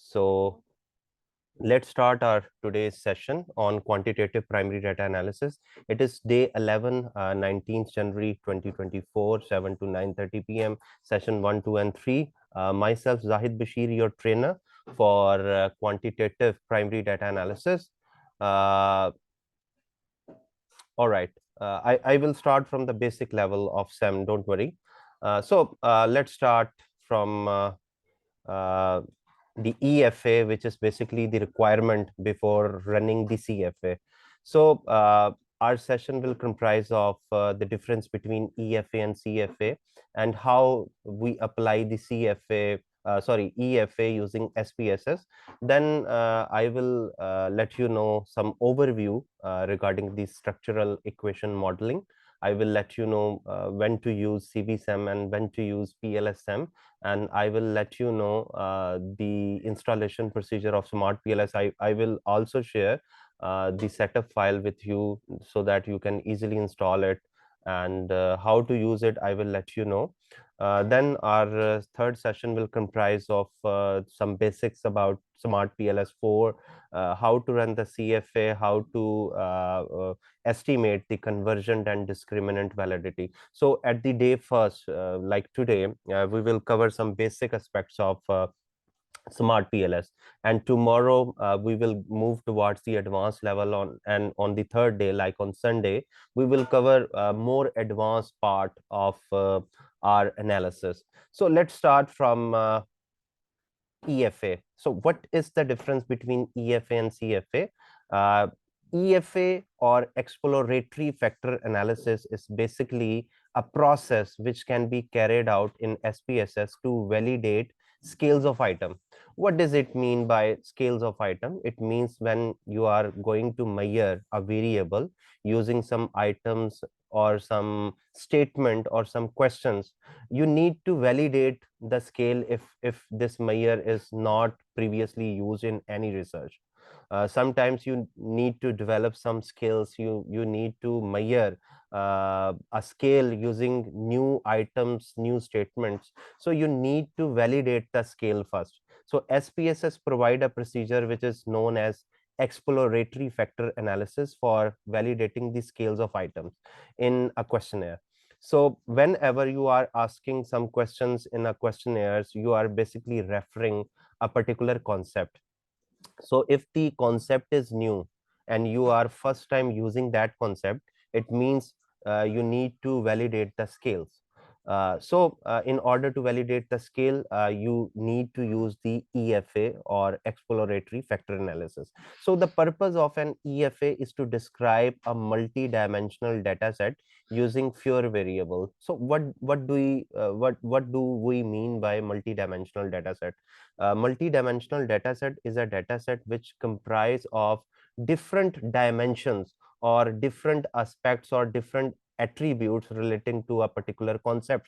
So let's start our today's session on quantitative primary data analysis. It is day 11, 19th January 2024, 7 to 9:30 p.m. Session 1, 2, and 3. Myself, Zahid Bashir, your trainer for quantitative primary data analysis. All right. I will start from the basic level of SEM, don't worry. Let's start from uh, the EFA, which is basically the requirement before running the CFA. So our session will comprise of the difference between EFA and CFA and how we apply the EFA using SPSS. Then I will let you know some overview regarding the structural equation modeling. I will let you know when to use CVSEM and when to use PLSM, and I will let you know the installation procedure of Smart PLS. I will also share the setup file with you so that you can easily install it, and how to use it, I will let you know. Then our third session will comprise of some basics about Smart PLS4, how to run the CFA, how to estimate the convergent and discriminant validity. So at the day first, like today, we will cover some basic aspects of Smart PLS, and tomorrow we will move towards the advanced level on the third day, like on Sunday, we will cover more advanced part of our analysis. So let's start from EFA. So what is the difference between EFA and CFA? EFA, or exploratory factor analysis, is basically a process which can be carried out in SPSS to validate scales of item. What does it mean by scales of item? It means when you are going to measure a variable using some items or some statement or some questions, you need to validate the scale if this measure is not previously used in any research. Sometimes you need to develop some skills, you need to measure a scale using new items, new statements, so you need to validate the scale first. So SPSS provide a procedure which is known as exploratory factor analysis for validating the scales of items in a questionnaire. So whenever you are asking some questions in a questionnaires, you are basically referring a particular concept. So if the concept is new and you are first time using that concept, it means you need to validate the scales. In order to validate the scale, you need to use the EFA, or exploratory factor analysis. So the purpose of an EFA is to describe a multi-dimensional data set using fewer variables. So what do we mean by multi-dimensional data set? Multi-dimensional data set is a data set which comprise of different dimensions or different aspects or different attributes relating to a particular concept.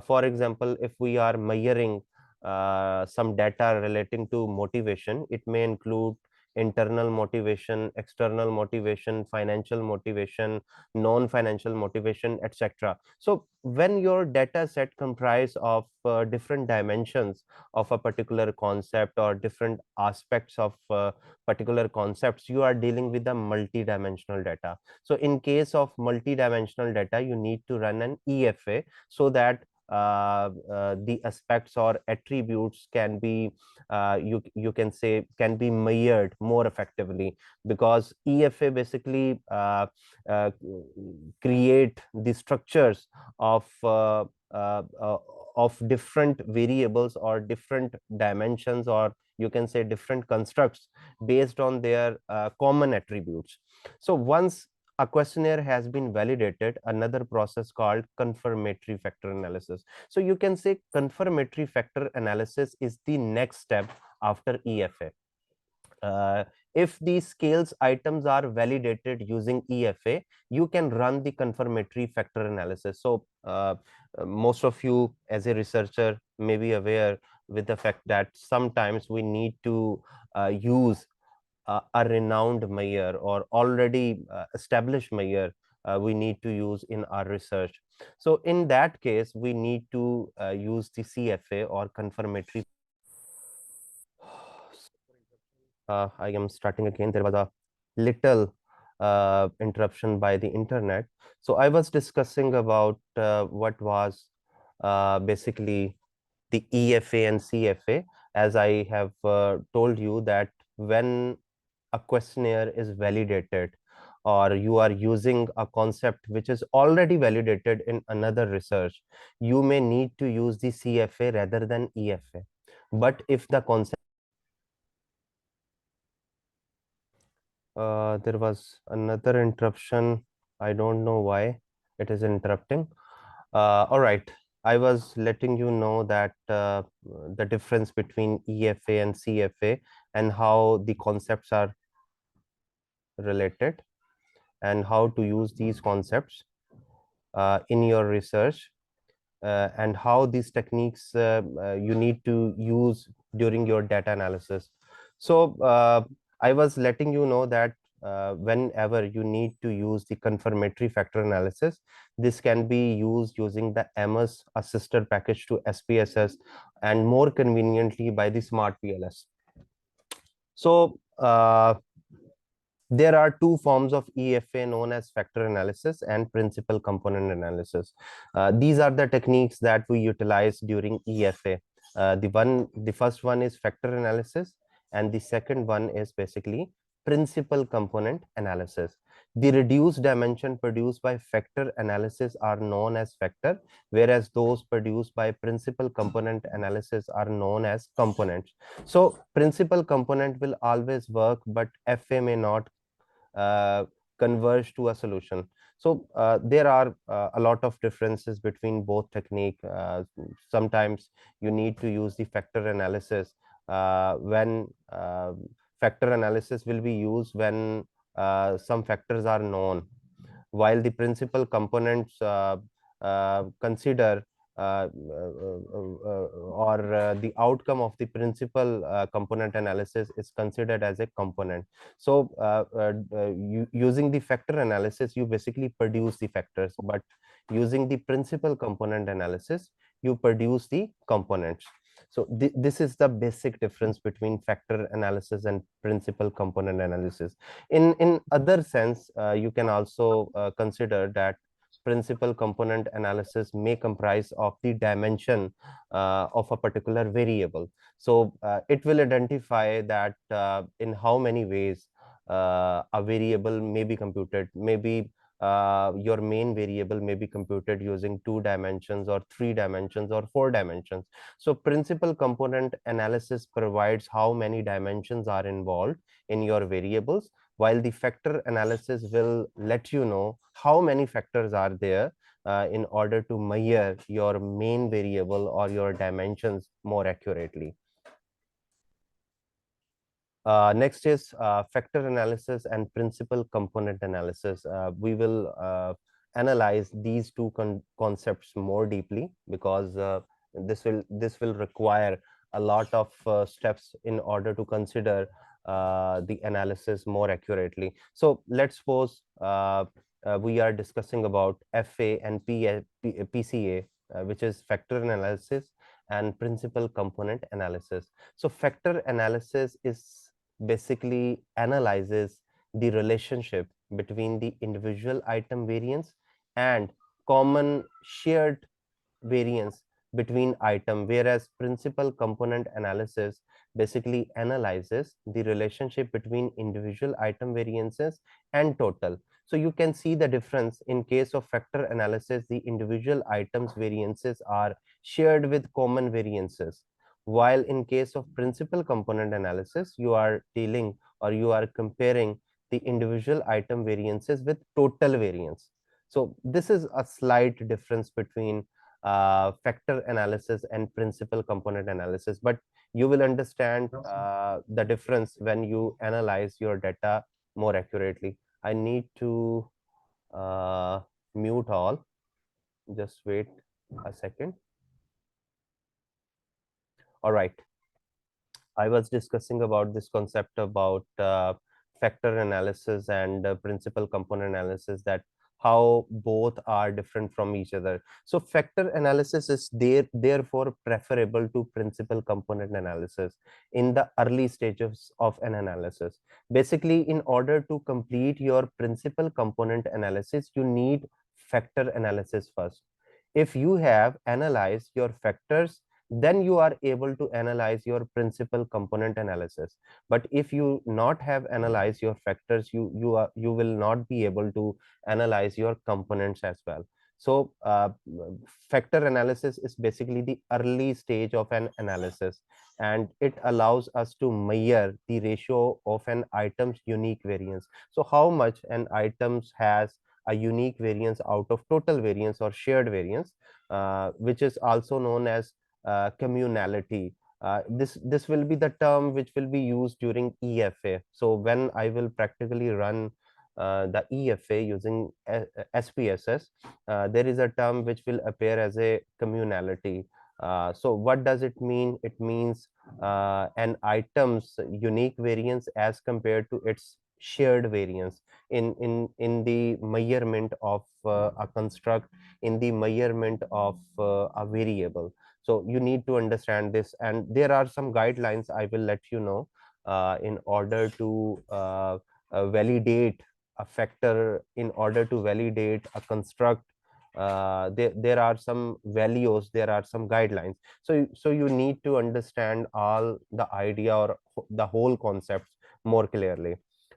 For example, if we are measuring some data relating to motivation, it may include internal motivation, external motivation, financial motivation, non-financial motivation, etc. So when your data set comprise of different dimensions of a particular concept or different aspects of particular concepts, you are dealing with a multi-dimensional data. So in case of multi-dimensional data, you need to run an EFA so that the aspects or attributes can be you can say can be measured more effectively, because EFA basically create the structures of different variables or different dimensions, or you can say different constructs based on their common attributes. So once a questionnaire has been validated, another process called confirmatory factor analysis. So you can say confirmatory factor analysis is the next step after EFA. If the scales items are validated using EFA, you can run the confirmatory factor analysis. So most of you as a researcher may be aware with the fact that sometimes we need to use a renowned measure or already established measure we need to use in our research. So in that case, we need to use the CFA or confirmatory. I am starting again. There was a little interruption by the internet. So I was discussing about what was basically the EFA and CFA. As I have told you that when a questionnaire is validated, or you are using a concept which is already validated in another research, you may need to use the CFA rather than EFA. But if the concept there was another interruption. I don't know why it is interrupting. All right. I was letting you know that the difference between EFA and CFA and how the concepts are related and how to use these concepts in your research, and how these techniques you need to use during your data analysis. So I was letting you know that whenever you need to use the confirmatory factor analysis, this can be used using the MS, a sister package to SPSS, and more conveniently by the smart PLS. So there are two forms of EFA known as factor analysis and principal component analysis. These are the techniques that we utilize during EFA. The first one is factor analysis, and the second one is basically principal component analysis. The reduced dimension produced by factor analysis are known as factor, whereas those produced by principal component analysis are known as components. So principal component will always work, but FA may not uh, converge to a solution. So there are a lot of differences between both technique. Sometimes you need to use the factor analysis when factor analysis will be used when some factors are known, while the principal components consider the outcome of the principal component analysis is considered as a component. So using the factor analysis, you basically produce the factors, but using the principal component analysis, you produce the components. So this is the basic difference between factor analysis and principal component analysis. In other sense, you can also consider that principal component analysis may comprise of the dimension of a particular variable. So it will identify that in how many ways a variable may be computed. Maybe your main variable may be computed using 2 dimensions or 3 dimensions or 4 dimensions. So principal component analysis provides how many dimensions are involved in your variables, while the factor analysis will let you know how many factors are there in order to measure your main variable or your dimensions more accurately. Next is factor analysis and principal component analysis. We will analyze these two concepts more deeply, because this will require a lot of steps in order to consider the analysis more accurately. So let's suppose we are discussing about FA and PCA, which is factor analysis and principal component analysis. So factor analysis is basically analyzes the relationship between the individual item variance and common shared variance between item, whereas principal component analysis basically analyzes the relationship between individual item variances and total. So you can see the difference. In case of factor analysis, the individual items variances are shared with common variances, while in case of principal component analysis, you are dealing or you are comparing the individual item variances with total variance. So this is a slight difference between factor analysis and principal component analysis, but you will understand the difference when you analyze your data more accurately. I need to mute all. Just wait a second. All right. I was discussing about this concept about factor analysis and principal component analysis, that how both are different from each other. So factor analysis is therefore preferable to principal component analysis in the early stages of an analysis. Basically, in order to complete your principal component analysis, you need factor analysis first. If you have analyzed your factors, then you are able to analyze your principal component analysis. But if you not have analyzed your factors, you will not be able to analyze your components as well. So factor analysis is basically the early stage of an analysis, and it allows us to measure the ratio of an item's unique variance. So how much an items has a unique variance out of total variance or shared variance, which is also known as communality. This will be the term which will be used during EFA. So when I will practically run the EFA using SPSS, there is a term which will appear as a communality. So what does it mean? It means an item's unique variance as compared to its shared variance in the measurement of a construct, in the measurement of a variable. So you need to understand this, and there are some guidelines I will let you know in order to validate a factor, in order to validate a construct. There are some values, there are some guidelines. So you need to understand all the idea or the whole concepts more clearly.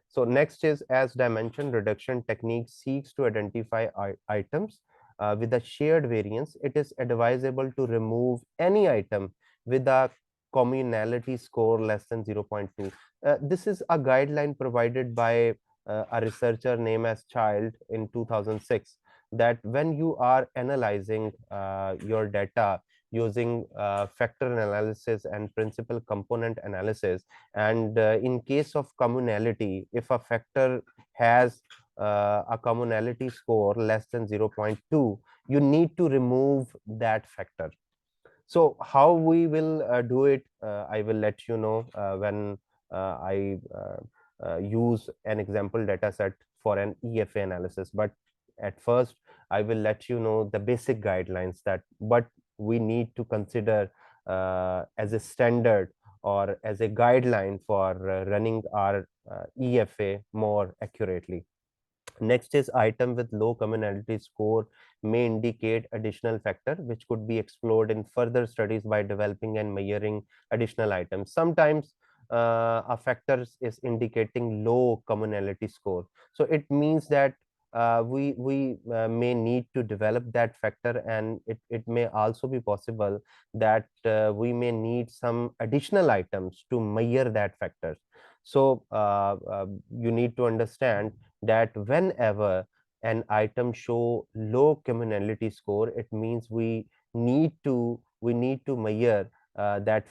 So next is, as dimension reduction technique seeks to identify items with a shared variance, it is advisable to remove any item with a communality score less than 0.2. This is a guideline provided by a researcher named as Child in 2006, that when you are analyzing your data using factor analysis and principal component analysis, and in case of communality, if a factor has a communality score less than 0.2, you need to remove that factor. So how we will do it, I will let you know when I use an example data set for an EFA analysis. But at first, I will let you know the basic guidelines, that what we need to consider as a standard or as a guideline for running our EFA more accurately. Next is, item with low commonality score may indicate additional factor which could be explored in further studies by developing and measuring additional items. Sometimes a factor is indicating low commonality score. So it means that we may need to develop that factor, and it may also be possible that we may need some additional items to measure that factor. So you need to understand that whenever an item show low communality score, it means we need to measure that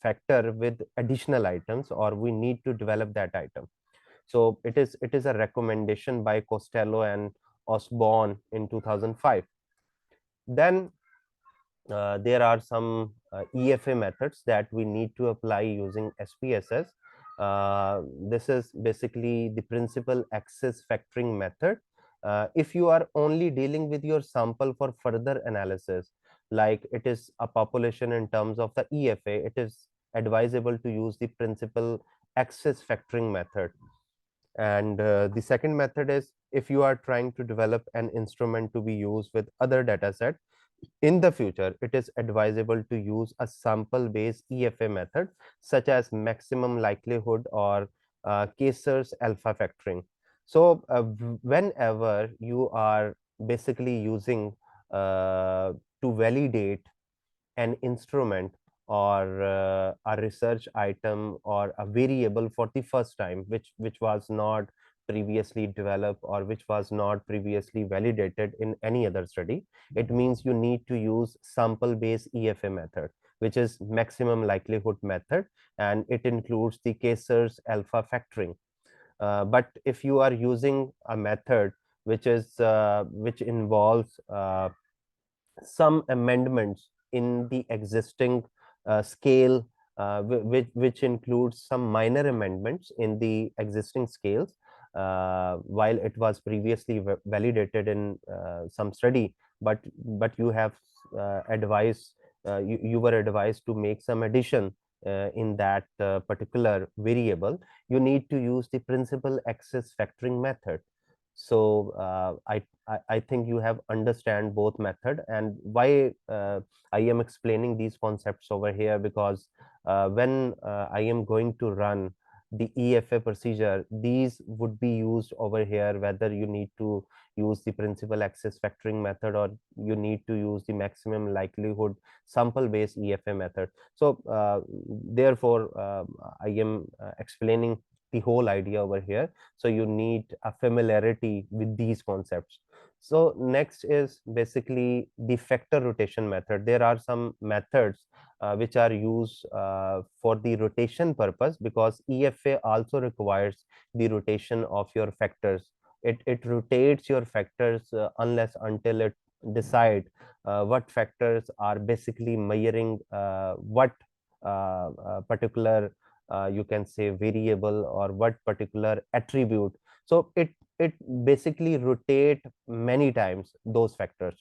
factor with additional items, or we need to develop that item. So it is a recommendation by Costello and Osborne in 2005. Then there are some EFA methods that we need to apply using SPSS. This is basically the principal access factoring method. If you are only dealing with your sample for further analysis, like it is a population in terms of the EFA, it is advisable to use the principal access factoring method. And the second method is, if you are trying to develop an instrument to be used with other data set in the future, it is advisable to use a sample-based EFA method, such as maximum likelihood or Kaiser's alpha factoring. So whenever you are basically using to validate an instrument or a research item or a variable for the first time, which was not previously developed or which was not previously validated in any other study, it means you need to use sample based EFA method, which is maximum likelihood method, and it includes the Kaiser's alpha factoring. But if you are using a method which involves some amendments in the existing scale, which includes some minor amendments in the existing scales, while it was previously validated in some study, but you have advised you were advised to make some addition in that particular variable, you need to use the principal access factoring method. So I think you have understand both method. And why I am explaining these concepts over here, because when I am going to run the EFA procedure, these would be used over here, whether you need to use the principal access factoring method or you need to use the maximum likelihood sample based EFA method. So therefore I am explaining the whole idea over here, so you need a familiarity with these concepts. So next is basically the factor rotation method. There are some methods which are used for the rotation purpose, because EFA also requires the rotation of your factors. It rotates your factors unless until it decide what factors are basically measuring what particular you can say variable or what particular attribute. So it basically rotate many times those factors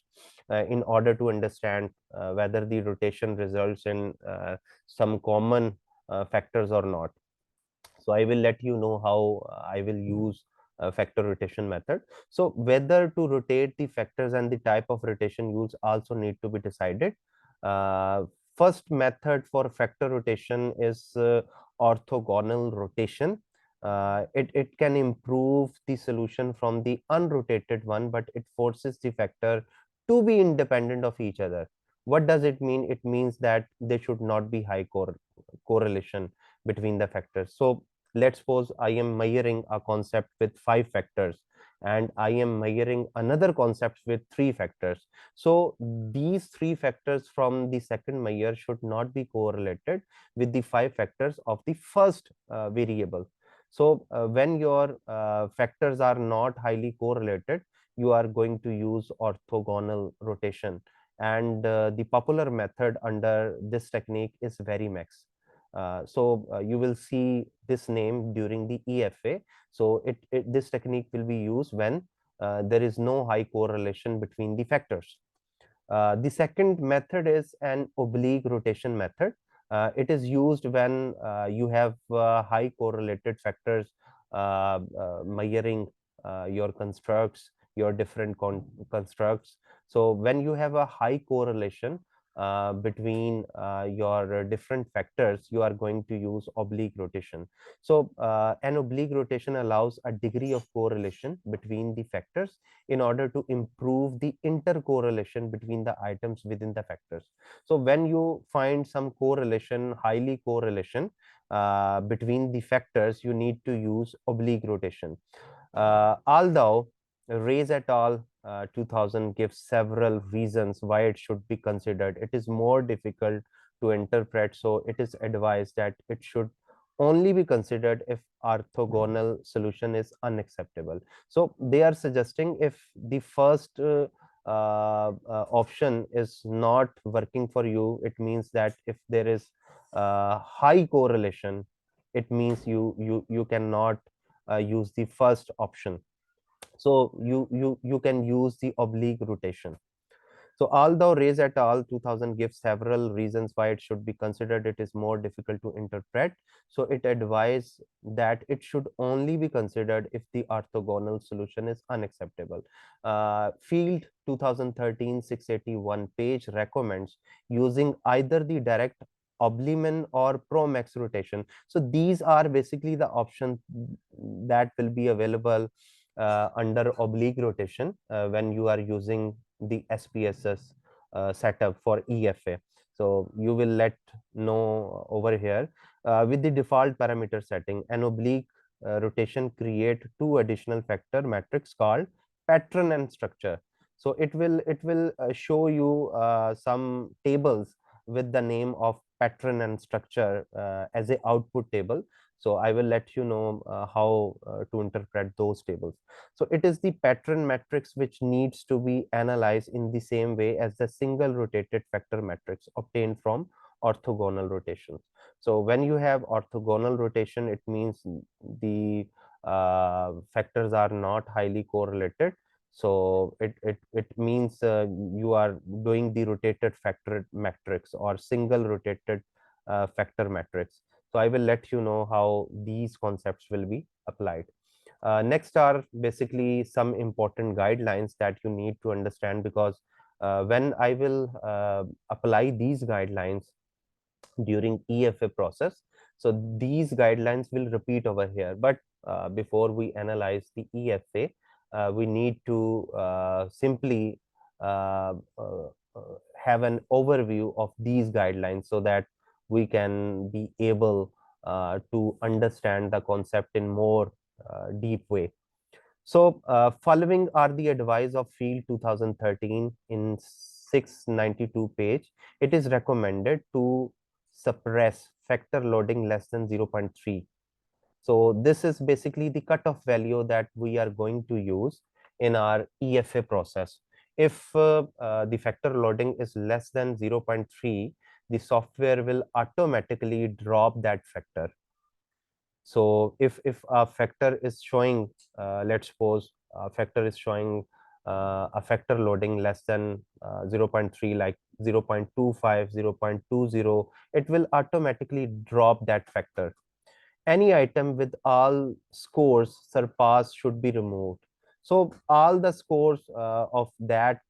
in order to understand whether the rotation results in some common factors or not. So I will let you know how I will use factor rotation method. So whether to rotate the factors and the type of rotation used also need to be decided. uh, First method for factor rotation is orthogonal rotation. It can improve the solution from the unrotated one, but it forces the factor to be independent of each other. What does it mean? It means that there should not be high correlation between the factors. So let's suppose I am measuring a concept with 5 factors and I am measuring another concept with 3 factors. So these 3 factors from the second measure should not be correlated with the 5 factors of the first variable. So when your factors are not highly correlated, you are going to use orthogonal rotation. And the popular method under this technique is Varimax. So you will see this name during the EFA. So this technique will be used when there is no high correlation between the factors. The second method is an oblique rotation method. It is used when you have high correlated factors measuring your constructs, your different constructs. So when you have a high correlation between your different factors, you are going to use oblique rotation. So an oblique rotation allows a degree of correlation between the factors in order to improve the intercorrelation between the items within the factors. So when you find some correlation, highly correlation between the factors, you need to use oblique rotation. Although Reyes et al. 2000 gives several reasons why it should be considered, it is more difficult to interpret. So it is advised that it should only be considered if orthogonal solution is unacceptable. So they are suggesting if the first option is not working for you, it means that if there is high correlation, it means you cannot use the first option. So you can use the oblique rotation. So although Reyes et al. 2000 gives several reasons why it should be considered, it is more difficult to interpret. So it advised that it should only be considered if the orthogonal solution is unacceptable. Field 2013 681 page recommends using either the direct Obliman or Pro-Max rotation. So these are basically the options that will be available under oblique rotation when you are using the SPSS setup for EFA. So you will let know over here with the default parameter setting, an oblique rotation create 2 additional factor matrix called pattern and structure. So it will show you some tables with the name of pattern and structure as a output table. So I will let you know how to interpret those tables. So it is the pattern matrix which needs to be analyzed in the same way as the single rotated factor matrix obtained from orthogonal rotations. So when you have orthogonal rotation, it means the factors are not highly correlated. So it means you are doing the rotated factor matrix or single rotated factor matrix. So I will let you know how these concepts will be applied. Next are basically some important guidelines that you need to understand, because when I will apply these guidelines during EFA process, so these guidelines will repeat over here. But before we analyze the EFA, we need to simply uh, uh, have an overview of these guidelines so that we can be able to understand the concept in more deep way. So, following are the advice of Field 2013 in 692 page. It is recommended to suppress factor loading less than 0.3. So, this is basically the cutoff value that we are going to use in our EFA process. If the factor loading is less than 0.3, the software will automatically drop that factor. So if a factor is showing, let's suppose a factor is showing a factor loading less than 0.3, like 0.25, 0.20, it will automatically drop that factor. Any item with all scores surpass should be removed. So all the scores of that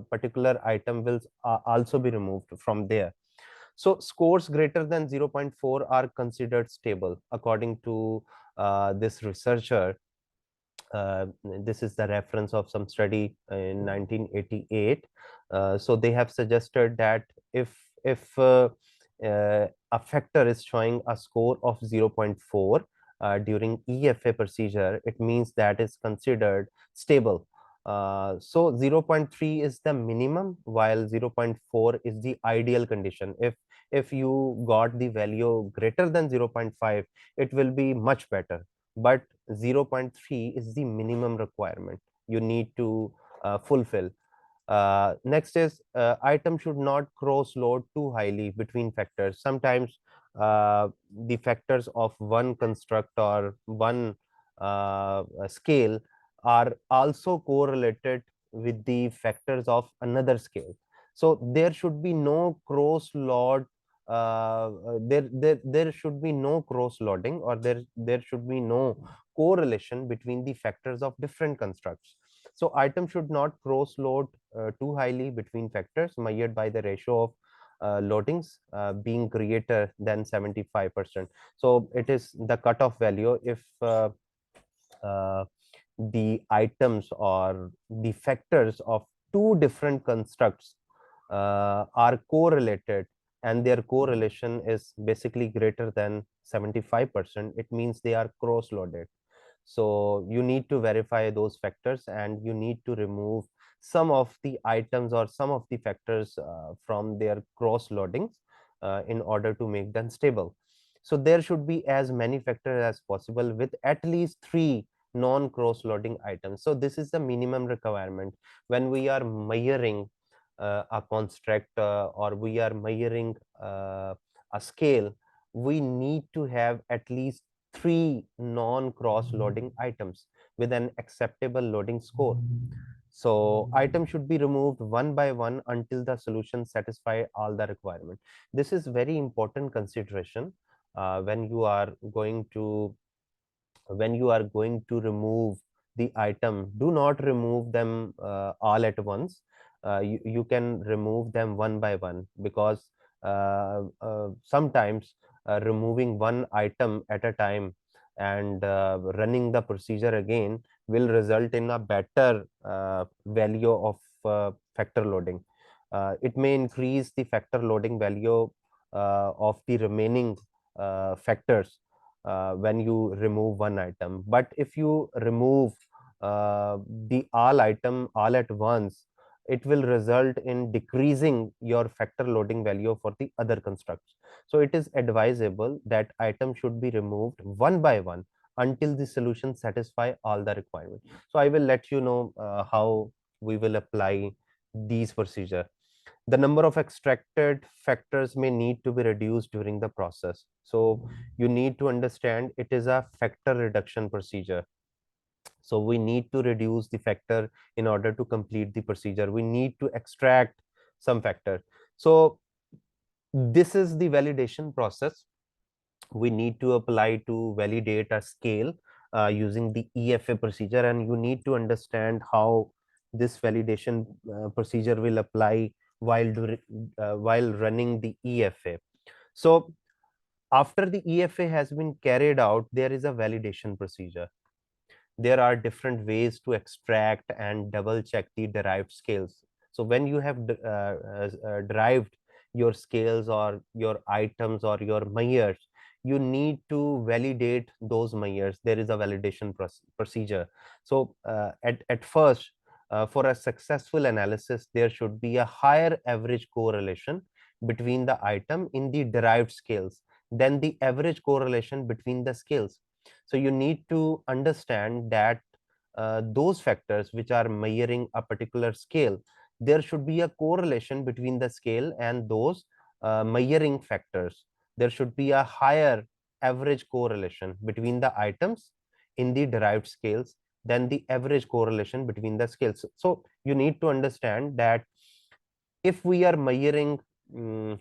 particular item will also be removed from there. So scores greater than 0.4 are considered stable according to this researcher. This is the reference of some study in 1988. So they have suggested that if a factor is showing a score of 0.4 during EFA procedure, it means that is considered stable. So 0.3 is the minimum, while 0.4 is the ideal condition. If you got the value greater than 0.5, it will be much better, but 0.3 is the minimum requirement you need to fulfill. Next is item should not cross load too highly between factors. Sometimes the factors of one construct or one scale are also correlated with the factors of another scale. So there should be no cross load. There should be no cross loading, or there should be no correlation between the factors of different constructs. So item should not cross load too highly between factors measured by the ratio of loadings being greater than 75%. So it is the cutoff value if uh, the items or the factors of two different constructs are correlated, and their correlation is basically greater than 75%, it means they are cross loaded. So you need to verify those factors, and you need to remove some of the items or some of the factors from their cross loadings in order to make them stable. So there should be as many factors as possible with at least 3 non cross loading items. So this is the minimum requirement when we are measuring a construct or we are measuring a scale. We need to have at least 3 non-cross loading items with an acceptable loading score. So items should be removed one by one until the solution satisfy all the requirement. This is very important consideration when you are going to remove the item. Do not remove them all at once. You can remove them one by one, because sometimes removing one item at a time and running the procedure again will result in a better value of factor loading. It may increase the factor loading value of the remaining factors when you remove one item. But if you remove the all item all at once, it will result in decreasing your factor loading value for the other constructs. So it is advisable that item should be removed one by one until the solution satisfy all the requirements. So I will let you know how we will apply these procedure. The number of extracted factors may need to be reduced during the process. So you need to understand it is a factor reduction procedure. So we need to reduce the factor in order to complete the procedure. We need to extract some factor. So this is the validation process. We need to apply to validate a scale using the EFA procedure, and you need to understand how this validation procedure will apply while running the EFA. So after the EFA has been carried out, there is a validation procedure. There are different ways to extract and double check the derived scales. So when you have derived your scales or your items or your measures, you need to validate those measures. There is a validation procedure. So at first, for a successful analysis, there should be a higher average correlation between the item in the derived scales than the average correlation between the scales. So you need to understand that those factors which are measuring a particular scale, there should be a correlation between the scale and those measuring factors. There should be a higher average correlation between the items in the derived scales than the average correlation between the scales. So you need to understand that if we are measuring um,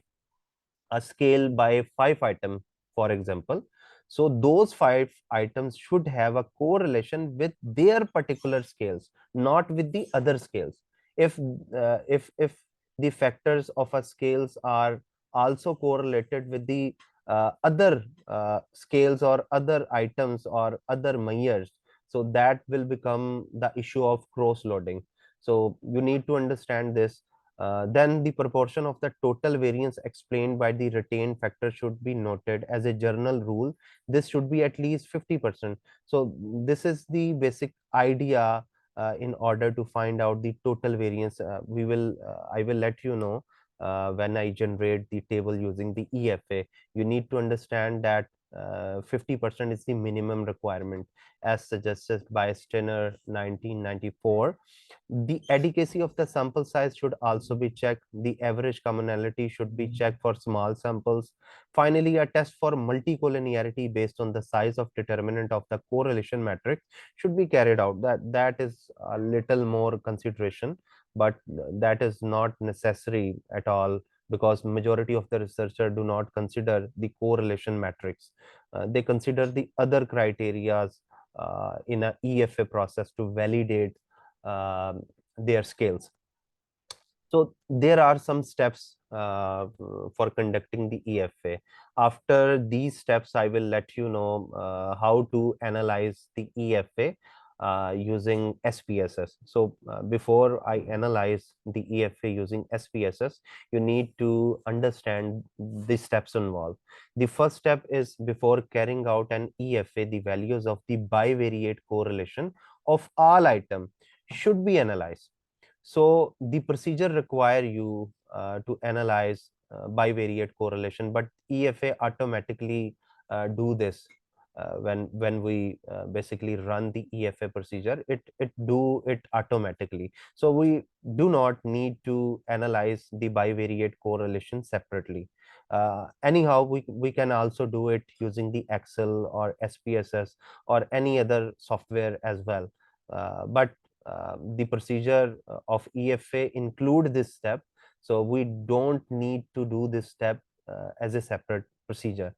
a scale by 5 items, for example, so those 5 items should have a correlation with their particular scales, not with the other scales. If the factors of a scales are also correlated with the other scales or other items or other measures, so that will become the issue of cross loading. So you need to understand this. Then the proportion of the total variance explained by the retained factor should be noted as a general rule. This should be at least 50%. So this is the basic idea in order to find out the total variance. I will let you know when I generate the table using the EFA. You need to understand that 50% is the minimum requirement as suggested by Stenner 1994. The adequacy of the sample size should also be checked. The average commonality should be checked for small samples. Finally, a test for multicollinearity based on the size of determinant of the correlation matrix should be carried out. That is a little more consideration, but that is not necessary at all, because majority of the researcher do not consider the correlation matrix. They consider the other criterias in a EFA process to validate their scales. So there are some steps for conducting the EFA. After these steps, I will let you know how to analyze the EFA using SPSS. So before I analyze the EFA using SPSS, you need to understand the steps involved. The first step is, before carrying out an EFA, the values of the bivariate correlation of all items should be analyzed. So the procedure require you to analyze bivariate correlation, but EFA automatically do this when we basically run the EFA procedure. It do it automatically. So we do not need to analyze the bivariate correlation separately. Anyhow, we can also do it using the Excel or SPSS or any other software as well. But the procedure of EFA include this step, so we don't need to do this step as a separate procedure.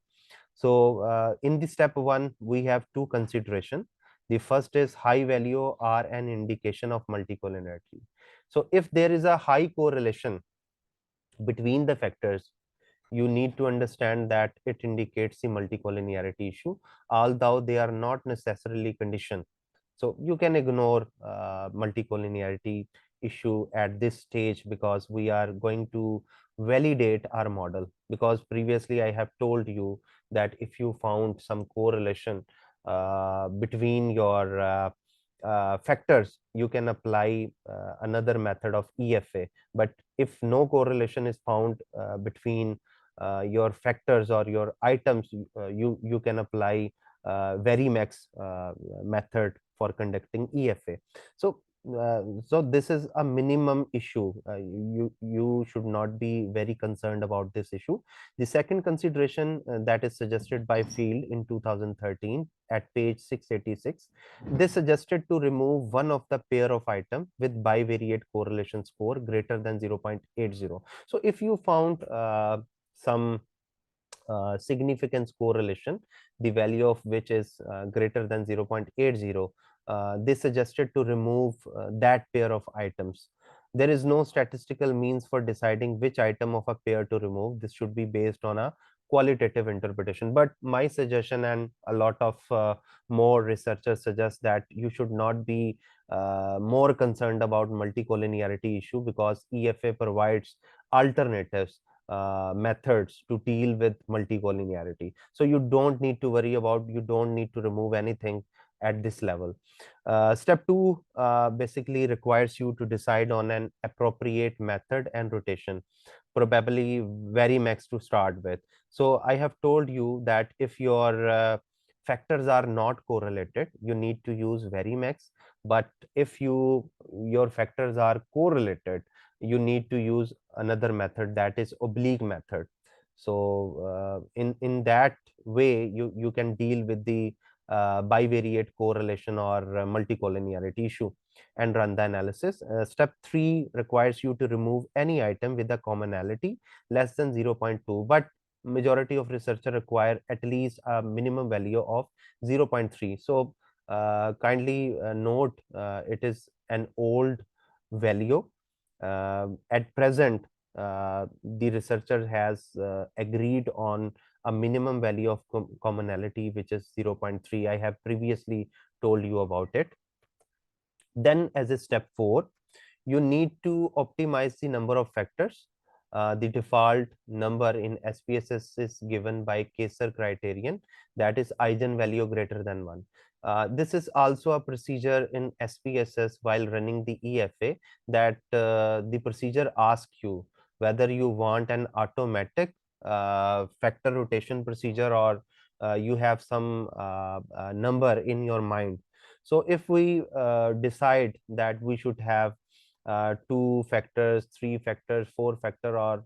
So in the step one, we have two consideration. The first is high value are an indication of multicollinearity. So if there is a high correlation between the factors, you need to understand that it indicates the multicollinearity issue, although they are not necessarily conditioned. So you can ignore multicollinearity issue at this stage, because we are going to validate our model. Because previously I have told you that if you found some correlation between your factors, you can apply another method of EFA. But if no correlation is found between your factors or your items, you can apply Varimax method for conducting EFA. So So this is a minimum issue. You should not be very concerned about this issue. The second consideration that is suggested by Field in 2013 at page 686, they suggested to remove one of the pair of item with bivariate correlation score greater than 0.80. So if you found some significance correlation, the value of which is greater than 0.80, they suggested to remove that pair of items. There is no statistical means for deciding which item of a pair to remove. This should be based on a qualitative interpretation. But my suggestion, and a lot of more researchers suggest, that you should not be more concerned about multicollinearity issue, because EFA provides alternatives, methods to deal with multicollinearity. So you don't need to worry about, you don't need to remove anything at this level. Step two basically requires you to decide on an appropriate method and rotation, probably Varimax to start with. So I have told you that if your factors are not correlated, you need to use Varimax. But if your factors are correlated, you need to use another method, that is oblique method. So in that way, you can deal with the bivariate correlation or multicollinearity issue and run the analysis. Step 3 requires you to remove any item with a commonality less than 0.2, but majority of researchers require at least a minimum value of 0.3. So kindly note, it is an old value. At present, the researcher has agreed on a minimum value of commonality, which is 0.3. I have previously told you about it. Then, as a step 4, you need to optimize the number of factors. The default number in SPSS is given by Kaiser criterion, that is eigenvalue greater than 1. This is also a procedure in SPSS while running the EFA, that the procedure asks you whether you want an automatic factor rotation procedure, or you have some number in your mind. So if we decide that we should have two factors, three factors, four factor, or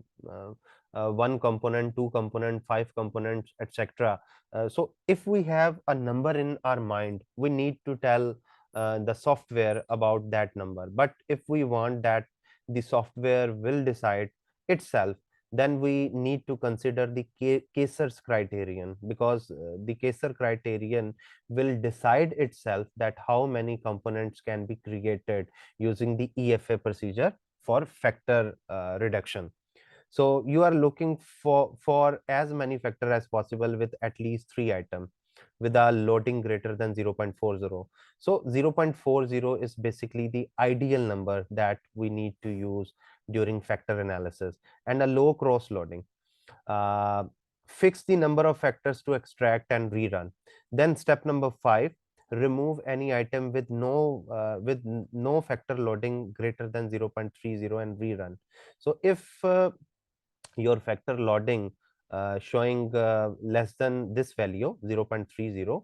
one component, two component, five components, etc. So if we have a number in our mind, we need to tell the software about that number. But if we want that the software will decide itself, then we need to consider the Kaiser's criterion, because the Kaiser criterion will decide itself that how many components can be created using the EFA procedure for factor reduction. So you are looking for as many factor as possible with at least 3 items with a loading greater than 0.40. So 0.40 is basically the ideal number that we need to use during factor analysis, and a low cross loading. uh, Fix the number of factors to extract and rerun. Then step number 5, remove any item with no factor loading greater than 0.30 and rerun. So if your factor loading showing less than this value 0.30,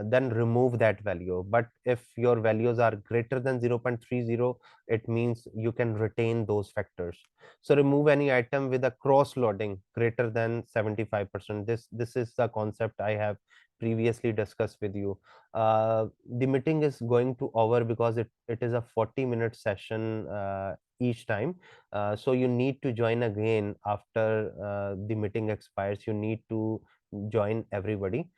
then remove that value. But if your values are greater than 0.30, it means you can retain those factors. So remove any item with a cross loading greater than 75%. This is the concept I have previously discussed with you. The meeting is going to over because it is a 40-minute session each time. So you need to join again after the meeting expires. You need to join everybody.